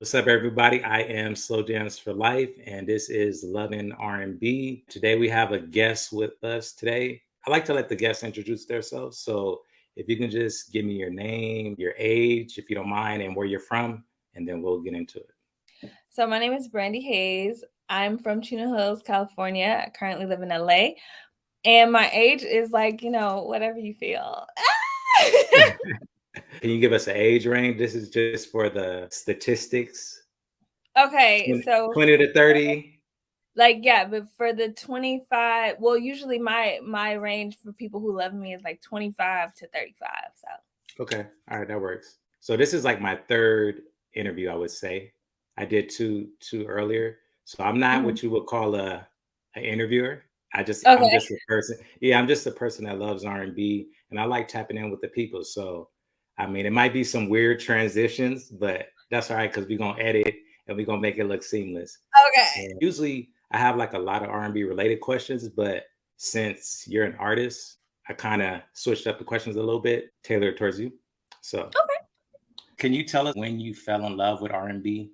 What's up, everybody? I am Slowjams4life, and this is Loving R&B. Today, we have a guest with us today. I like to let the guests introduce themselves. So if you can just give me your name, your age, if you don't mind, and where you're from, and then we'll get into it. So my name is Brandy Haze. I'm from Chino Hills, California. I currently live in LA. And my age is whatever you feel. Can you give us an age range? This is just for the statistics. Okay, 20, so 20 to 30. but for the 25, well, usually my range for people who love me is like 25 to 35. So Okay. All right, that works. So this is like my third interview, I would say. I did two earlier. So I'm not Mhm. what you would call a interviewer. I'm Okay. just a person. Yeah, I'm just a person that loves R&B and I like tapping in with the people. So I mean, it might be some weird transitions, but that's all right because we're gonna edit and we're gonna make it look seamless. Okay. And usually I have like a lot of R&B related questions, but since you're an artist, I kind of switched up the questions a little bit, tailored towards you. So, Okay. can you tell us when you fell in love with R&B?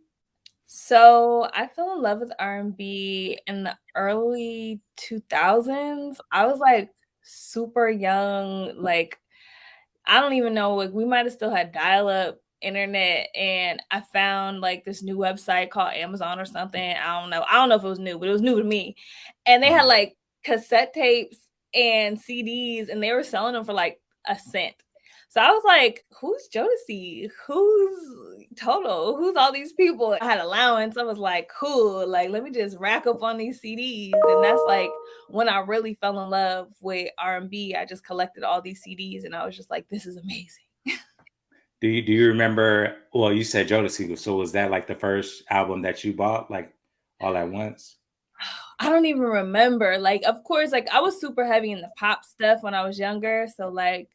So I fell in love with R&B in the early 2000s. I was like super young, like I don't even know, like we might have still had dial-up internet, and I found like this new website called Amazon or something. I don't know if it was new, but it was new to me. And they had Mhm. like cassette tapes and CDs, and they were selling them for like a cent. So I was like, who's Jodeci? Who's Total? Who's all these people? I had allowance. I was like, cool, like let me just rack up on these CDs. And that's like when I really fell in love with R&B. I just collected all these CDs and I was just like, this is amazing. Do you remember? Well, you said Jodeci, so was that like the first album that you bought, like all at once? I don't even remember. Like, of course, like I was super heavy in the pop stuff when I was younger. So like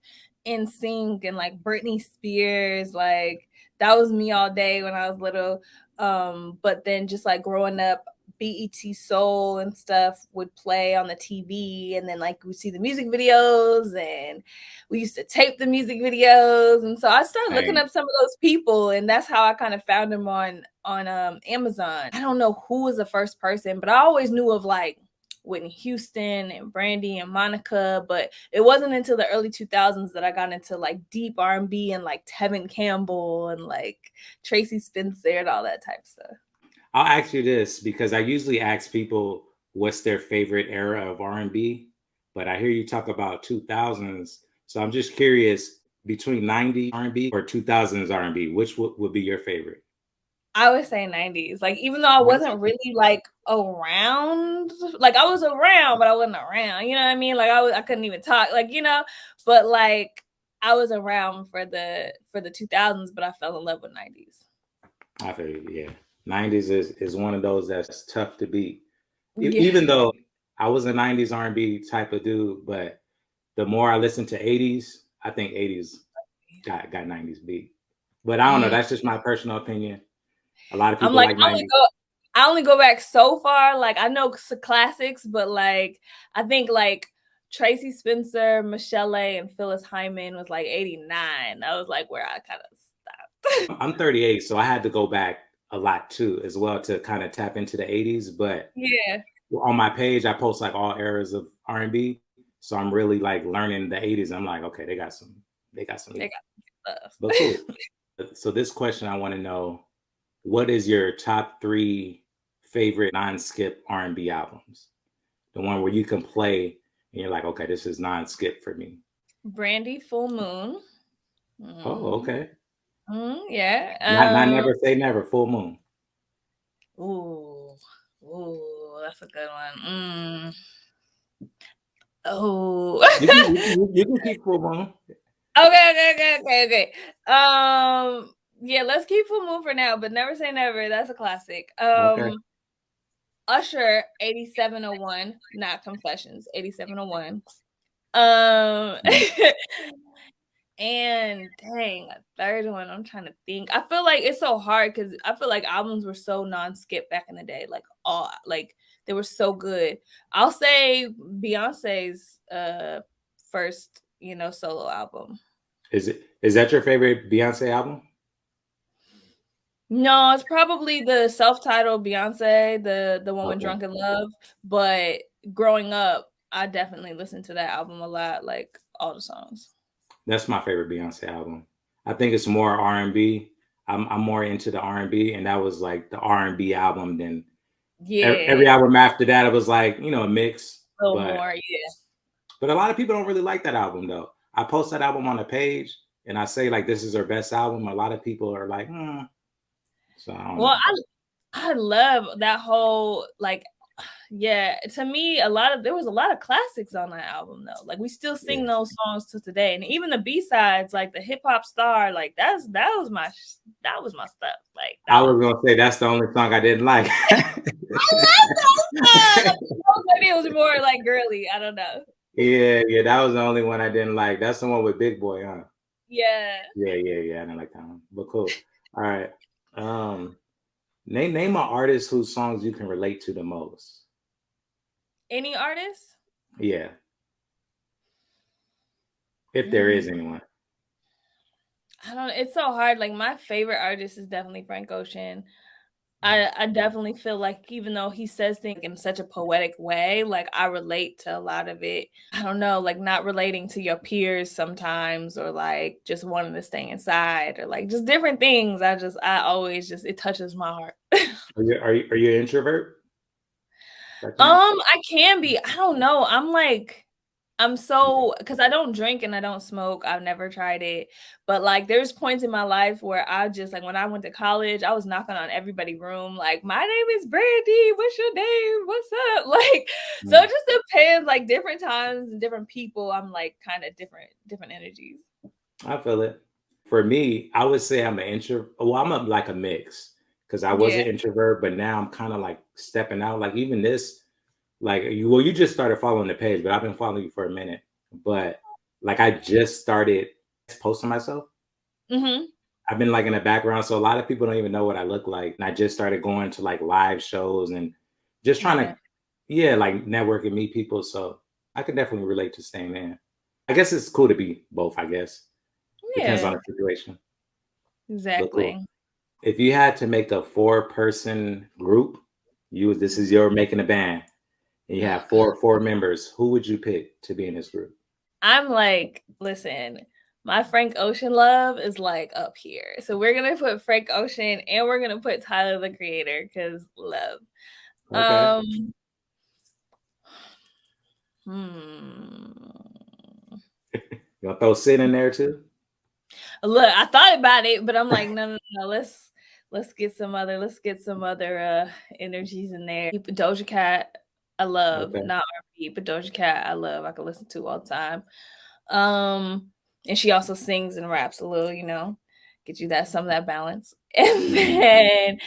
NSYNC and like Britney Spears, like that was me all day when I was little. But then just like growing up, BET Soul and stuff would play on the TV, and then like we see the music videos, and we used to tape the music videos, and so I started looking Hey, up some of those people, and that's how I kind of found them on Amazon. I don't know who was the first person, but I always knew of like Whitney Houston and Brandy and Monica, but it wasn't until the early 2000s that I got into like deep R&B and like Tevin Campbell and like Tracy Spencer and all that type of stuff. I'll ask you this because I usually ask people what's their favorite era of R&B, but I hear you talk about 2000s. So I'm just curious between 90 R&B or 2000s R&B, which would be your favorite? I would say 90s. Like, even though I wasn't really like around, like I was around, but I wasn't around. You know what I mean? Like I couldn't even talk, like, but like I was around for the 2000s, but I fell in love with 90s. I feel you, yeah. 90s is one of those that's tough to beat. Yeah. Even though I was a 90s R&B type of dude, but the more I listen to 80s, I think 80s got 90s beat. But I don't know, Mm. that's just my personal opinion. A lot of I'm people like, like I only 90s. go I only go back so far. Like I know classics, but like I think like Tracy Spencer, Michelle A, and Phyllis Hyman was like 89. That was like where I kind of stopped. I'm 38, so I had to go back a lot too, as well, to kind of tap into the 80s. But Yeah. on my page, I post like all eras of R&B, so I'm really like learning the 80s. I'm like, okay, they got some They heat. got But stuff. cool. So this question, I want to know, what is your top three favorite non-skip R&B albums? The one where you can play and you're like, okay, this is non-skip for me. Brandy Full Moon. Oh, Mm. okay. Not Yeah. Never Say Never, Full Moon. Ooh. Ooh, that's a good one. Oh. You can keep Full Moon. Okay. Yeah, let's keep Full Moon for now, but Never Say Never. That's a classic. Okay. Usher 8701, not Confessions, 8701. Um Mm. and dang, a third one. I'm trying to think. I feel like it's so hard because I feel like albums were so non-skip back in the day. Like all like they were so good. I'll say Beyonce's first, solo album. Is that your favorite Beyonce album? No, it's probably the self-titled Beyonce, the one with Okay. Drunken Love. But growing up, I definitely listened to that album a lot, like all the songs. That's my favorite Beyonce album. I think it's more R&B. I'm more into the R&B, and that was like the R&B album. Then every Yeah, album after that, it was like, a mix. a little But more, yeah. a lot of people don't really like that album though. I post that album on the page, and I say like this is her best album. A lot of people are like, so I don't Well, know. I love that whole like yeah, to me there was a lot of classics on that album though. Like we still sing Yeah. those songs to today. And even the B-sides, like the Hip Hop Star, like that was my stuff. Like I that was was gonna say that's the only song I didn't like. I love those songs. Maybe it was more like girly. I don't know. Yeah, that was the only one I didn't like. That's the one with Big Boy, huh? Yeah. Yeah. I didn't like that one, but cool. All right. Um, name an artist whose songs you can relate to the most. Any artist? Yeah, if there is Mm, anyone. I don't it's so hard. Like my favorite artist is definitely Frank Ocean. I definitely feel like even though he says things in such a poetic way, like I relate to a lot of it. I don't know, like not relating to your peers sometimes, or like just wanting to stay inside, or like just different things. I always just it touches my heart. Are you an introvert by chance? I can be. I don't know. I'm Okay. so because I don't drink and I don't smoke. I've never tried it. But like there's points in my life where I just like when I went to college, I was knocking on everybody's room, like, my name is Brandy. What's your name? What's up? Like, so it Mm, just depends, like different times and different people. I'm like kind of different energies. I feel it. For me, I would say I'm an introvert. Well, like a mix because I was Yeah. an introvert, but now I'm kind of like stepping out. Like even this, like you just started following the page, but I've been following you for a minute. But like I just started posting myself. Hmm. I've been like in the background, so a lot of people don't even know what I look like. And I just started going to like live shows and just trying Yeah. to, yeah, like network and meet people. So I can definitely relate to staying in. I guess it's cool to be both. I guess depends on Yeah. the situation, but cool. Exactly. If you had to make a four-person group, this is your making a band, and you Oh have God. four members. Who would you pick to be in this group? I'm like, listen, my Frank Ocean love is like up here. So we're gonna put Frank Ocean and we're gonna put Tyler the Creator because love. Okay, Um, hmm. you gonna throw Sid in there too? Look, I thought about it, but I'm like, no. Let's get some other energies in there. Doja Cat, I love, Okay. not R&B, but Doja Cat, I love. I can listen to all the time. Um, and she also sings and raps a little, get you that some of that balance. And Mhm. then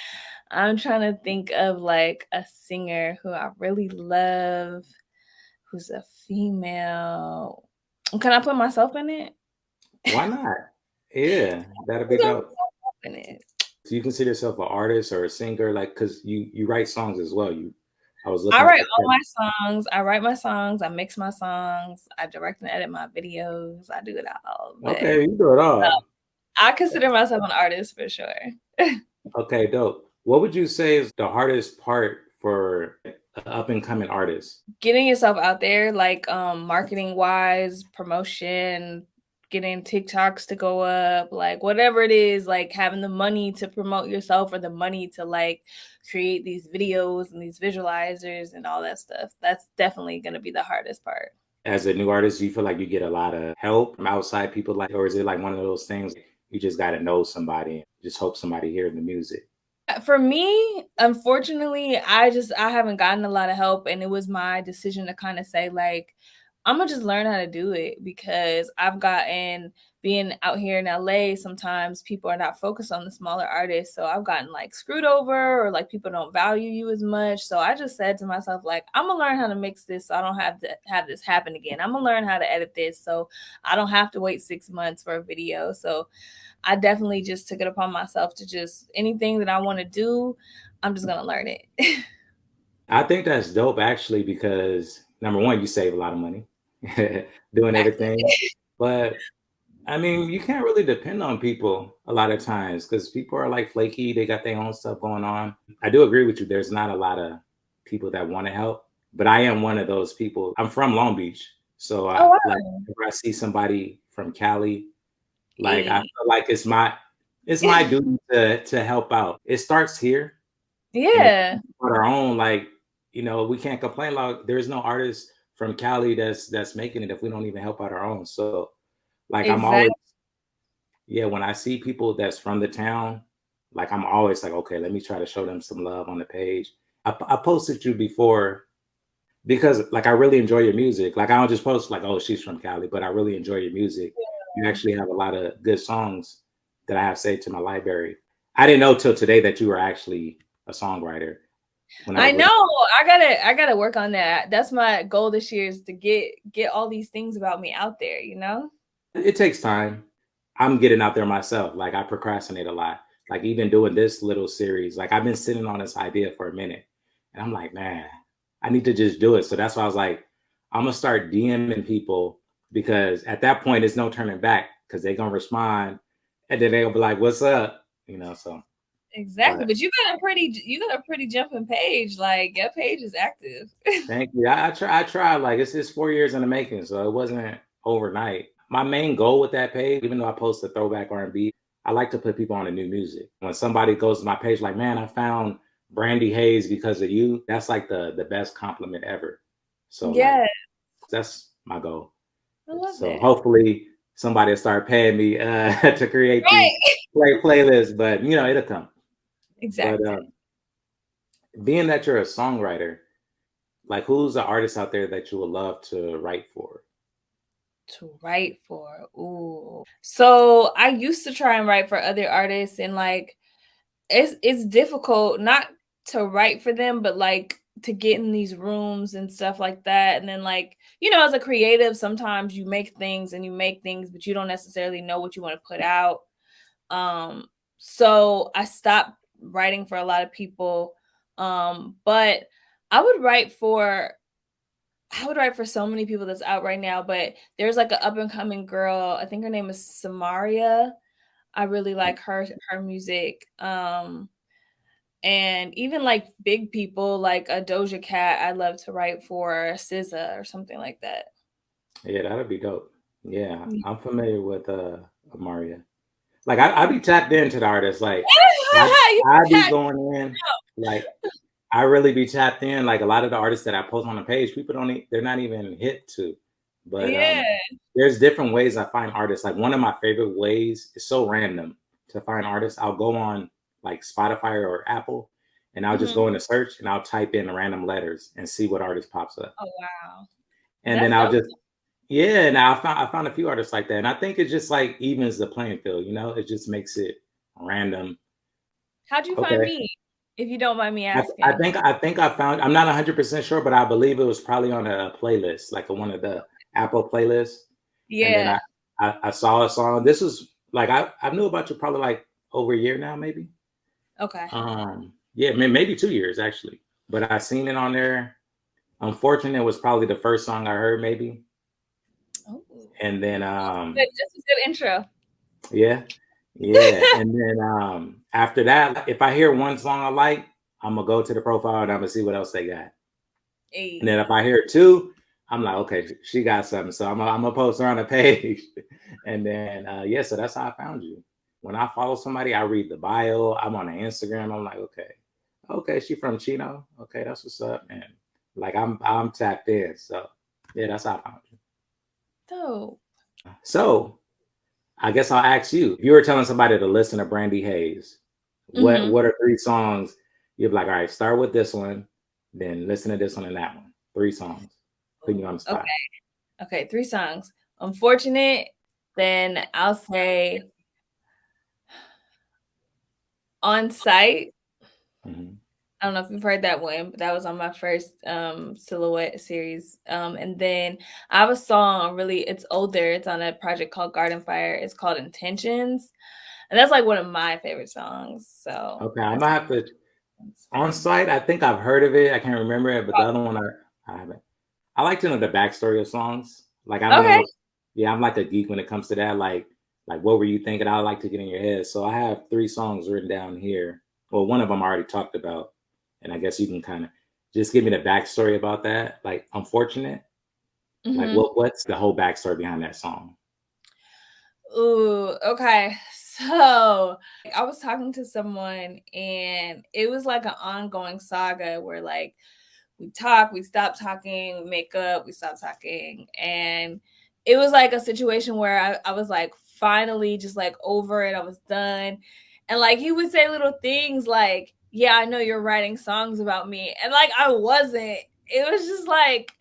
I'm trying to think of like a singer who I really love, who's a female. Can I put myself in it? Why not? Yeah, that'd be Who's gonna put dope. myself in it? Do you consider yourself an artist or a singer? Like, cause you write songs as well. I was I looking at write the all credits. my songs. I write my songs. I mix my songs. I direct and edit my videos. I do it all. But Okay, you do it all. I consider myself an artist for sure. Okay, dope. What would you say is the hardest part for an up and coming artist? Getting yourself out there, like marketing wise, promotion, getting TikToks to go up, like whatever it is, like having the money to promote yourself or the money to like create these videos and these visualizers and all that stuff. That's definitely going to be the hardest part. As a new artist, do you feel like you get a lot of help from outside people, like, or is it like one of those things you just got to know somebody, just hope somebody hears the music? For me, unfortunately, I haven't gotten a lot of help, and it was my decision to kind of say like I'm gonna just learn how to do it because I've gotten being out here in LA, sometimes people are not focused on the smaller artists. So I've gotten like screwed over or like people don't value you as much. So I just said to myself, like, I'm gonna learn how to mix this so I don't have to have this happen again. I'm gonna learn how to edit this so I don't have to wait 6 months for a video. So I definitely just took it upon myself to just anything that I want to do, I'm just gonna learn it. I think that's dope actually because number one, you save a lot of money doing Exactly. everything. But I mean, you can't really depend on people a lot of times because people are like flaky. They got their own stuff going on. I do agree with you. There's not a lot of people that want to help, but I am one of those people. I'm from Long Beach, so Oh I like wow. if I see somebody from Cali, like I Eh. feel like it's my duty to help out. It starts here, and if we Yeah, put our own, like we can't complain. Like there's no artist from Cali that's making it if we don't even help out our own. So like I'm always exactly. yeah, when I see people that's from the town, like I'm always like, okay, let me try to show them some love on the page. I posted you before because like I really enjoy your music. Like I don't just post like, oh, she's from Cali, but I really enjoy your music. You actually have a lot of good songs that I have saved to my library. I didn't know till today that you were actually a songwriter. When I I was looking, know. I gotta work on that. That's my goal this year is to get all these things about me out there, you know? it takes time. I'm getting out there myself. Like I procrastinate a lot. Like even doing this little series, like I've been sitting on this idea for a minute, and I'm like, man, I need to just do it. So that's why I was like, I'm gonna start DMing people because at that point, it's no turning back because they're gonna respond, and then they'll be like, "What's up?" So, Exactly. but But you got a pretty jumping page. Like your page is active. thank you. I tried. Like it's 4 years in the making, so it wasn't overnight. My main goal with that page, even though I post the throwback R&B, I like to put people on to new music. When somebody goes to my page, like, man, I found Brandy Haze because of you. That's like the best compliment ever. So like Yeah, that's my goal. I love So that. hopefully somebody will start paying me to create these Right. playlists, but it'll come. But Exactly. being that you're a songwriter, like who's the artist out there that you would love to write for? To write for. Ooh. So I used to try and write for other artists and like it's difficult not to write for them, but like to get in these rooms and stuff like that. And then like, as a creative, sometimes you make things and you make things, but you don't necessarily know what you want to put out. Um, so I stopped writing for a lot of people. But I would write for I would write for so many people that's out right now, but there's like an up and coming girl. I think her name is Samaria. I really like her music. And even like big people like a Doja Cat, I'd love to write for SZA or something like that. Yeah, that'd be dope. Yeah, Yeah. I'm familiar with Maria. Like I be tapped into the artist. Like I You I be cat. going in. Like I really be tapped in. Like a lot of the artists that I post on the page, people don't. They're not even hit to. But Yeah. there's different ways I find artists. Like one of my favorite ways is so random to find artists. I'll go on like Spotify or Apple, and I'll just Mhm. go into search and I'll type in random letters and see what artist pops up. Oh wow. And then That's I'll dope. just yeah, now I found a few artists like that, and I think it just like evens the playing field. It just makes it random. How'd you find Okay, me? If you don't mind me I asking. think I think I found. I'm not 100% sure, but I believe it was probably on a playlist, like one of the Apple playlists. And then I Yeah. I, I saw a song. This was like I knew about you probably like over a year now, maybe. Okay. Yeah, maybe 2 years actually. But I seen it on there. Unfortunately, it was probably the first song I heard, maybe. Oh. And then That's a good intro. yeah, yeah. And then after that, if I hear one song I like, I'm gonna go to the profile and I'm gonna see what else they got. And then if Hey. I hear two, I'm like, okay, she got something. So I'm gonna post her on the page. And then yeah, so that's how I found you. When I follow somebody, I read the bio. I'm on the Instagram. I'm like, okay, she from Chino. Okay, that's what's up, man. Like I'm tapped in. So yeah, that's how I found you. Dope. So I guess I'll ask you. If you were telling somebody to listen to Brandy Hayes, what Mhm. what are three songs you'd be like, all right, start with this one, then listen to this one and that one. Three songs. Putting you on the Ooh, spot. okay, 3 songs. Unfortunate, then I'll say On Site. Mhm. I don't know if you've heard that one, but that was on my first, Silhouette series, and then I have a song really it's older, it's on a project called Garden Fire, it's called Intentions, and that's, like, one of my favorite songs, so Okay, I'm that's gonna have to ones. on site. I think I've heard of it. I can't remember it, but the other one I haven't. I like to know the backstory of songs. Like I don't Okay, know. Yeah, I'm like a geek when it comes to that. Like what were you thinking? I like to get in your head. So I have 3 songs written down here. Well, one of them I already talked about, and I guess you can kind of just give me the backstory about that. Like, unfortunate. Like, Mhm. what's the whole backstory behind that song? Ooh, okay. So I was talking to someone and it was like an ongoing saga where like we talk, we stop talking, we make up, we stop talking. And it was like a situation where I was like finally just like over it. I was done. And like he would say little things like, yeah, I know you're writing songs about me. And like I wasn't. It was just like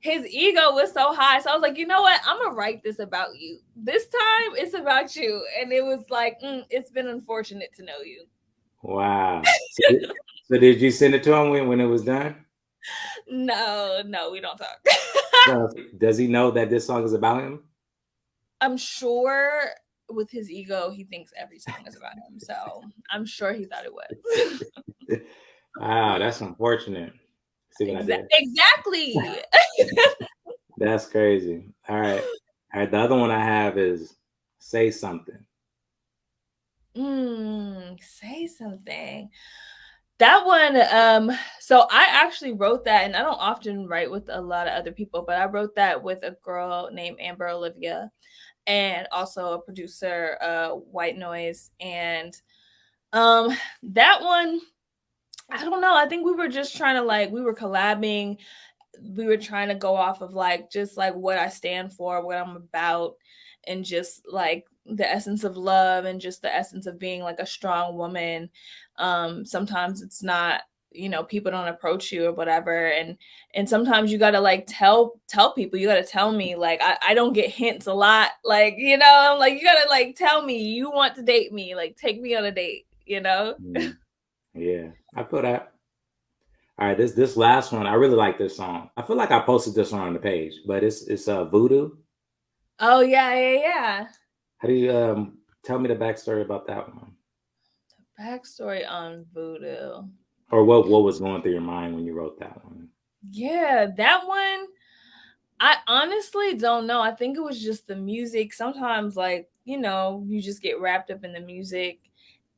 his ego was so high. So I was like, you know what? I'm gonna write this about you. This time it's about you. And it was like, it's been unfortunate to know you. Wow. So did you send it to him when it was done? No, no, we don't talk. So does he know that this song is about him? I'm sure with his ego, he thinks every song is about him. So I'm sure he thought it was. Wow, that's unfortunate. See what I did? Exactly. That's crazy. All right. All right. The other one I have is Say Something. Say something. That one, so I actually wrote that, and I don't often write with a lot of other people, but I wrote that with a girl named Amber Olivia and also a producer, White Noise. And that one, I don't know. I think we were just trying to like we were collabing. We were trying to go off of like just like what I stand for, what I'm about, and just like the essence of love and just the essence of being like a strong woman. Sometimes it's not, people don't approach you or whatever. And sometimes you gotta like tell people, you gotta tell me, like I don't get hints a lot. Like, I'm like, you gotta like tell me you want to date me, like take me on a date. Mm, yeah, I feel that. All right, this last one, I really like this song. I feel like I posted this one on the page, but it's Voodoo. Oh yeah, yeah, yeah. How do you tell me the backstory about that one, Backstory on Voodoo. or what was going through your mind when you wrote that one? Yeah, that one, I honestly don't know. I think it was just the music. Sometimes, like, you just get wrapped up in the music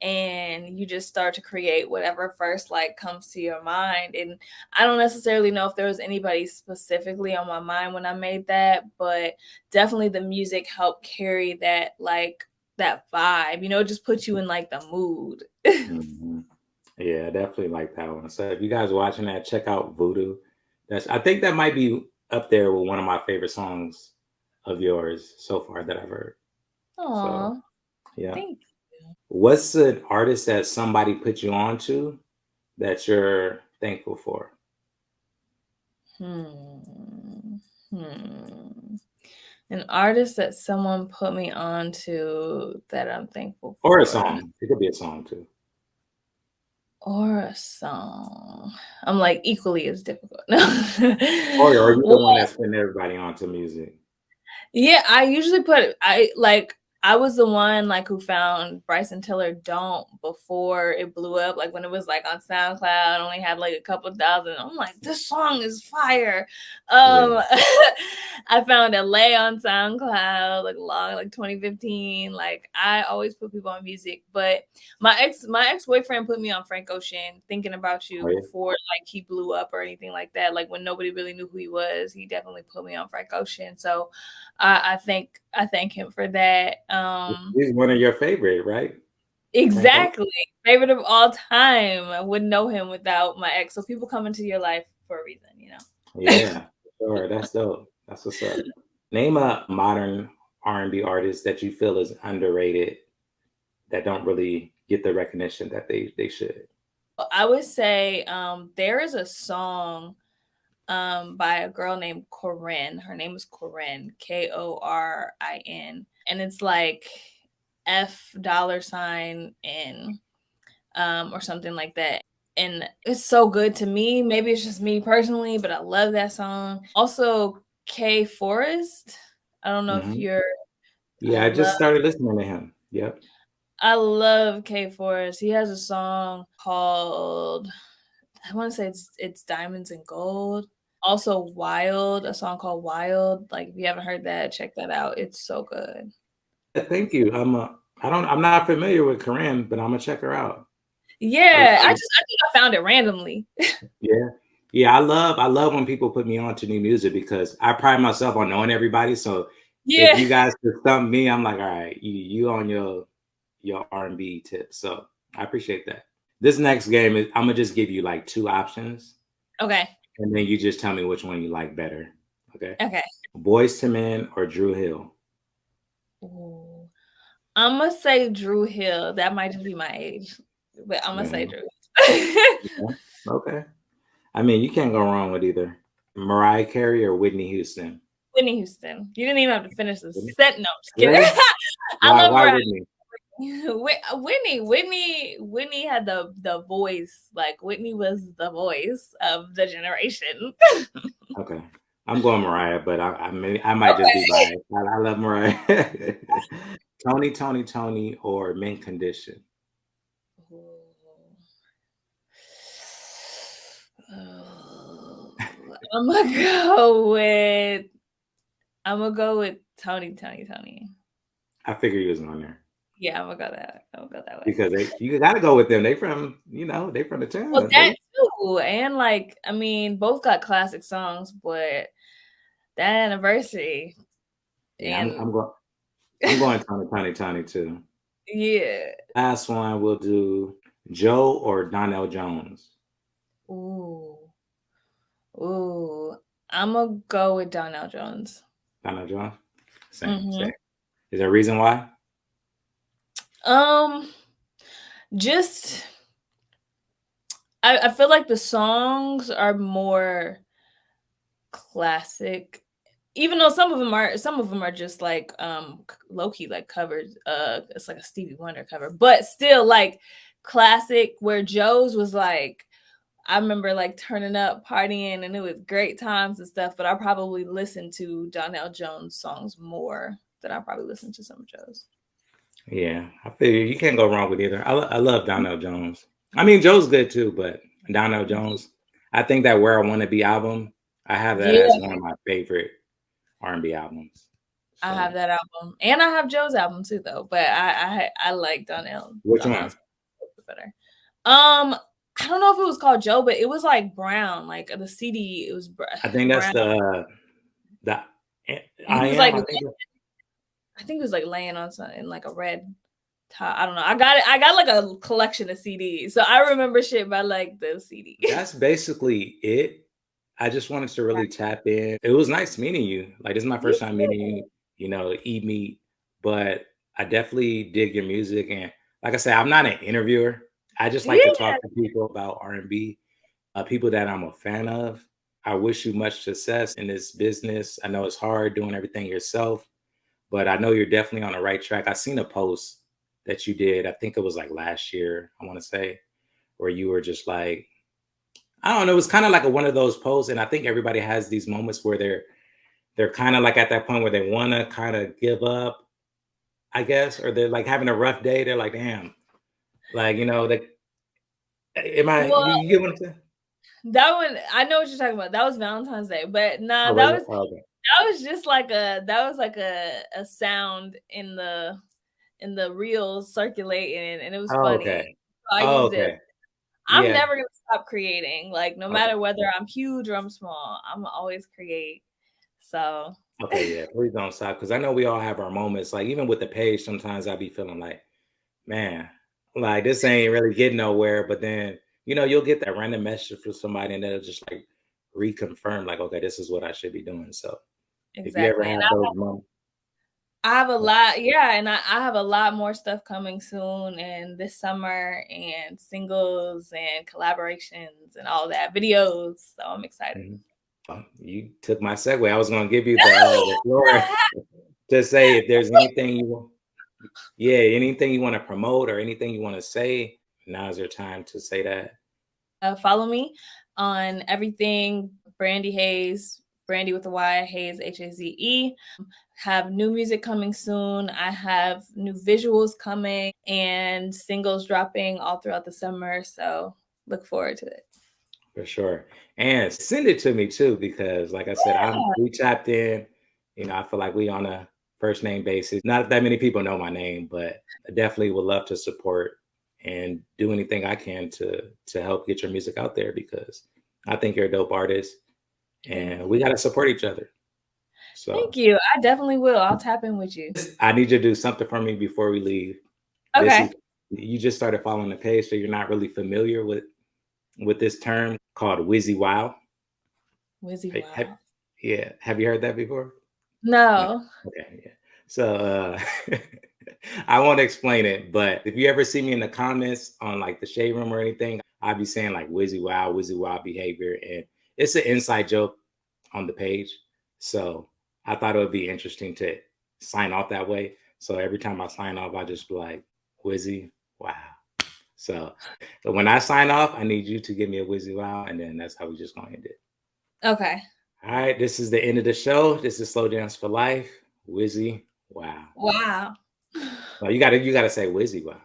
and you just start to create whatever first like comes to your mind. And I don't necessarily know if there was anybody specifically on my mind when I made that, but definitely the music helped carry that like that vibe, just put you in like the mood. Hmm. Yeah, I definitely like that one. So if you guys watching that, check out Voodoo. I think that might be up there with one of my favorite songs of yours so far that I've heard. So Aw, yeah. thank What's an artist that somebody put you on to that you're thankful for? Hmm. Hmm. An artist that someone put me on to that I'm thankful Or a for, song. It could be a song too. or a song. I'm like equally as difficult. No. Or are you the Well, one that's putting everybody onto music? yeah, I usually I was the one like who found Bryson Tiller Don't before it blew up. Like when it was like on SoundCloud, only had like a couple thousand. I'm like, this song is fire. Yeah. I found LA on SoundCloud like long, like 2015. Like I always put people on music, but my ex-boyfriend put me on Frank Ocean, Thinking About You, Oh yeah. before like he blew up or anything like that. Like when nobody really knew who he was, he definitely put me on Frank Ocean. So I thank him for that. He's one of your favorite, right? Frank Ocean? Exactly. Favorite of all time. I wouldn't know him without my ex. So people come into your life for a reason. Yeah, sure. That's dope. That's what's up. Name a modern R&B artist that you feel is underrated that don't really get the recognition that they should. I would say there is a song by a girl named Corinne. Her name is Corinne, Korin. And it's like $N or something like that. And it's so good to me. Maybe it's just me personally, but I love that song. Also, K Forest. I don't know if Hmm. you're. I Yeah, I just love. started listening to him. Yep. I love K Forest. He has a song called. I want to say it's Diamonds and Gold. Also Wild, a song called Wild. Like if you haven't heard that, check that out. It's so good. Thank you. I'm not familiar with Corinne, but I'm gonna check her out. Yeah, I think I found it randomly. Yeah. Yeah, I love when people put me on to new music because I pride myself on knowing everybody. So if Yeah. you guys could stump me, I'm like, all right, you on your R&B tips. So I appreciate that. This next game is I'm gonna just give you like two options, Okay. and then you just tell me which one you like better. Okay. Okay. Boys to Men or Drew Hill? Ooh. I'm gonna say Drew Hill. That might just be my age, but I'm gonna say Yeah. Drew Hill. Yeah. Okay. I mean, you can't go wrong with either. Mariah Carey or Whitney Houston? Whitney Houston. You didn't even have to finish the Whitney? set. No, just kidding. Really? I love Why Mariah. Whitney? Whitney had the voice. Like Whitney was the voice of the generation. Okay. I'm going Mariah, but I might just be biased. I love Mariah. Tony, or Mint Condition? I'm gonna go with Tony. I figure you was on there Yeah, I'm gonna go that way. because you got to go with them. They from they from the Well, town. that too, and like I mean, both got classic songs, but that anniversary Yeah, and I'm going Tony too. yeah. Last one we'll do Joe or Donnell Jones. Ooh, ooh. I'm gonna go with Donnell Jones. Donnell Jones. Mm-hmm. Same. Is there a reason why? Um, just I feel like the songs are more classic, even though some of them are just like low key like covers. It's like a Stevie Wonder cover, but still like classic. Where Joe's was like, I remember like turning up, partying, and it was great times and stuff. But I probably listened to Donnell Jones songs more than I probably listened to some of Joe's. Yeah, I figure you can't go wrong with either. I love Donnell Jones. I mean, Joe's good too, but Donnell Jones. I think that Where I Want to Be album, I have that as Yeah, one of my favorite R&B albums. I So, have that album, and I have Joe's album too, though. But I like Donnell. which one? Donnell's better. I don't know if it was called Joe, but it was like brown. Like the CD, it was I think that's brown. the And I he was am. like, I think I think it was like laying on something like a red top. I don't know. I got it. I got like a collection of CDs, so I remember shit by like the CD. that's basically it. I just wanted to really tap in. It was nice meeting you. Like this is my You first time meeting too. you. Eat meet, but I definitely dig your music. And like I said, I'm not an interviewer. I just like to Yeah. talk to people about R&B, people that I'm a fan of. I wish you much success in this business. I know it's hard doing everything yourself, but I know you're definitely on the right track. I seen a post that you did. I think it was like last year. I want to say where you were just like, I don't know. It was kind of like one of those posts, and I think everybody has these moments where they're kind of like at that point where they want to kind of give up, I guess, or they're like having a rough day. They're like, damn, like they am I? Well, You get what I'm saying? that one I know what you're talking about. That was Valentine's Day, but nah, Oh, that really? was Oh, okay. just like a sound in the reels circulating, and it was Oh, funny. okay. So I Oh, used it. okay. I'm Yeah. never gonna stop creating. Like no Okay. matter whether I'm huge or I'm small, I'm always create. So Okay. Yeah. Please don't stop because I know we all have our moments. Like even with the page, sometimes I be feeling like, man, like this ain't really getting nowhere. But then you'll get that random message from somebody, and they'll just like reconfirm, like, okay, this is what I should be doing. So if you ever exactly. And have those moments. I have a lot, yeah, and I have a lot more stuff coming soon and this summer and singles and collaborations and all that videos. So I'm excited. Mhm. You took my segue. I was going to give you the floor to say if there's anything you want, yeah, anything you want to promote or anything you want to say. Now's your time to say that. Follow me on everything Brandy Haze, Brandy with a Y, Haze Haze. Have new music coming soon. I have new visuals coming and singles dropping all throughout the summer. So look forward to it. For sure. And send it to me too, because like I said, Yeah. we tapped in. I feel like we on a first name basis. Not that many people know my name, but I definitely would love to support and do anything I can to help get your music out there because I think you're a dope artist Thank and we you. gotta support each other. So Thank you. I definitely will. I'll tap in with you. I need you to do something for me before we leave. This is Okay. you just started following the page, so you're not really familiar with this term called Wizzy Wow. Wizzy Ha have wow. Yeah, have you heard that before? No. No. Okay, yeah. So, I won't explain it, but if you ever see me in the comments on, like, the Shade Room or anything, I be saying, like, wizzy wow behavior," and it's an inside joke on the page, so I thought it would be interesting to sign off that way, so every time I sign off, I just be like, "Wizzy wow." So, but when I sign off, I need you to give me a wizzy wow, and then that's how we just gonna end it. Okay. All right, this is the end of the show. This is Slow Dance for Life. Wizzy, wow. Wow. No, you gotta say Wizzy, wow.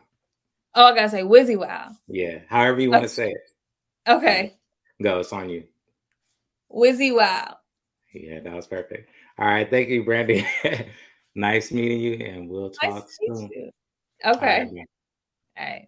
Oh, I gotta say Wizzy wow. Yeah, however you want to say it. All right, Okay. go. It's on you. Wizzy wow. Yeah, that was perfect. All right, thank you, Brandy. Nice meeting you, and we'll Nice talk to meet soon. you. All right, Okay. man. All right.